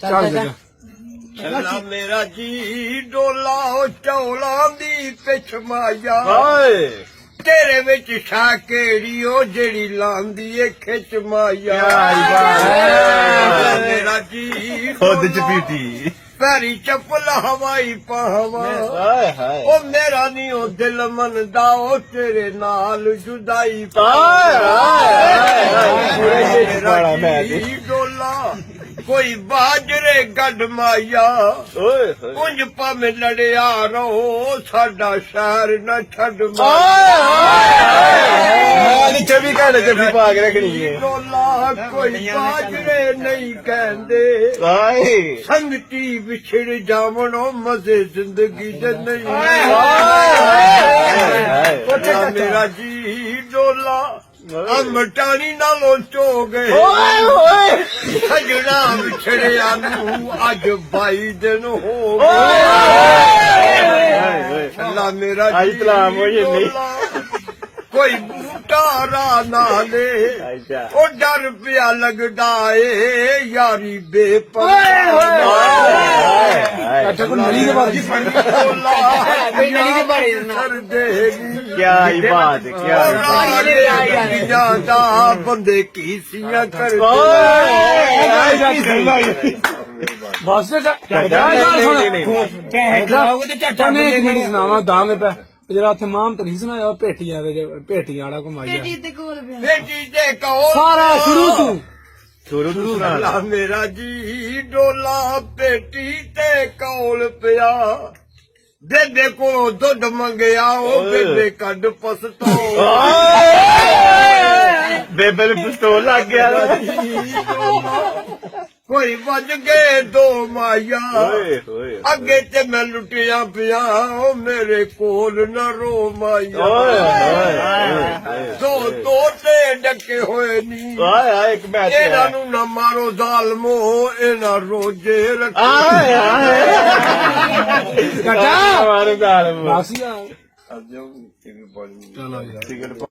ਚੱਲਾ ਮੇਰਾ ਜੀ ਡੋਲਾ ਉਹ ਚੌਲਾਂ ਦੀ ਪਿੱਛ ਮਾਇਆ ਤੇਰੇ ਵਿੱਚ ਛਾ ਕਿਹੜੀ ਉਹ ਜਿਹੜੀ ਲਾਂਦੀ ਏ ਖਿੱਚ ਮਾਇਆ ਮੇਰਾ ਜੀ ਖੁਦ ਚ ਪੀਟੀ ਪੈਰੀ ਚੱਪਲ ਹਵਾਈ ਪਾਵਾ ਉਹ ਮੇਰਾ ਨੀ ਉਹ ਦਿਲ ਮੰਨਦਾ ਉਹ ਤੇਰੇ ਨਾਲ ਜੁਦਾਈ ਡੋਲਾ ਕੋਈ ਬਾਜਰੇ ਗੱਡ ਮਾਇਆ ਉਂਝ ਭਾਵੇਂ ਲੜਿਆ ਰਹੋ ਸਾਡਾ ਸ਼ਹਿਰ ਨਾ ਛੱਡ ਚਵੀ ਘੰਟੇ ਜੱਫੀ ਪਾ ਕੇ ਰੱਖਣੀ ਹੈ ਡੋਲਾ ਕੋਈ ਬਾਜਰੇ ਨਹੀਂ ਕਹਿੰਦੇ ਸੰਗਤੀ ਵਿਛੜ ਜਾਵਣੋ ਮਜ਼ੇ ਜ਼ਿੰਦਗੀ ਦੇ ਨਹੀਂ ਮੇਰਾ ਜੀ ਡੋਲਾ ਮਟਾਣੀ ਨਾਲੋਂ ਚੋ ਗਏ ਸਜਣਾ ਵਿਛੜਿਆ ਨੂੰ ਅੱਜ 22 ਦਿਨ ਹੋ ਗਏ ਅੱਲਾ ਮੇਰਾ ਜੀ ਕੋਈ ਬੂਟਾ ਰਾ ਨਾਲੇ ਉਹ ਡਰ ਪਿਆ ਲੱਗਦਾ ਏ ਯਾਰੀ ਕਿਆ ਹੀ ਬਾਤ ਜਾਂਦਾ ਬੰਦੇ ਕੀ ਸੀਆਂ ਕਰ ਬਸ ਸੁਣਾਵਾ ਦਾਮ ਪੈ ਜਿਹੜਾ ਉੱਥੇ ਮਾਮ ਤਰੀ ਸੁਣਾਇਆ ਭੇਟੀਆਂ ਭੇਟੀਆਂ ਵਾਲਾ ਘੁਮਾਈਆ ਬੇਟੀ ਦੇ ਕਹੋ ਸਾਰਾ ਸ਼ੁਰੂ ਅੱਲਾ ਮੇਰਾ ਜੀ ਡੋਲਾ ਪੇਟੀ ਤੇ ਕੌਲ ਪਿਆ ਬੇਬੇ ਕੋਲੋਂ ਦੁੱਧ ਮੰਗਿਆ ਉਹ ਬੇਬੇ ਕੱਢ ਪਸਤੋ ਬੇਬੇ ਨੂੰ ਪਿਸਤੌਲ ਲੱਗ ਗਿਆ ਕੋਈ ਵੱਜ ਗਏ ਦੋ ਮਾਇਆ ਅੱਗੇ ਤੇ ਮੈਂ ਲੁੱਟਿਆ ਪਿਆ ਉਹ ਮੇਰੇ ਕੋਲ ਨਾ ਰੋ ਮਾਇਆ ਦੋ ਤੋਤੇ ਡੱਕੇ ਹੋਏ ਨੀ ਇਹਨਾਂ ਨੂੰ ਨਾ ਮਾਰੋ ਜ਼ਾਲਮੋ ਇਹਨਾਂ ਰੋਜੇ ਰੱਖੋ ਬਸ ਯਾਰ ਚਲੋ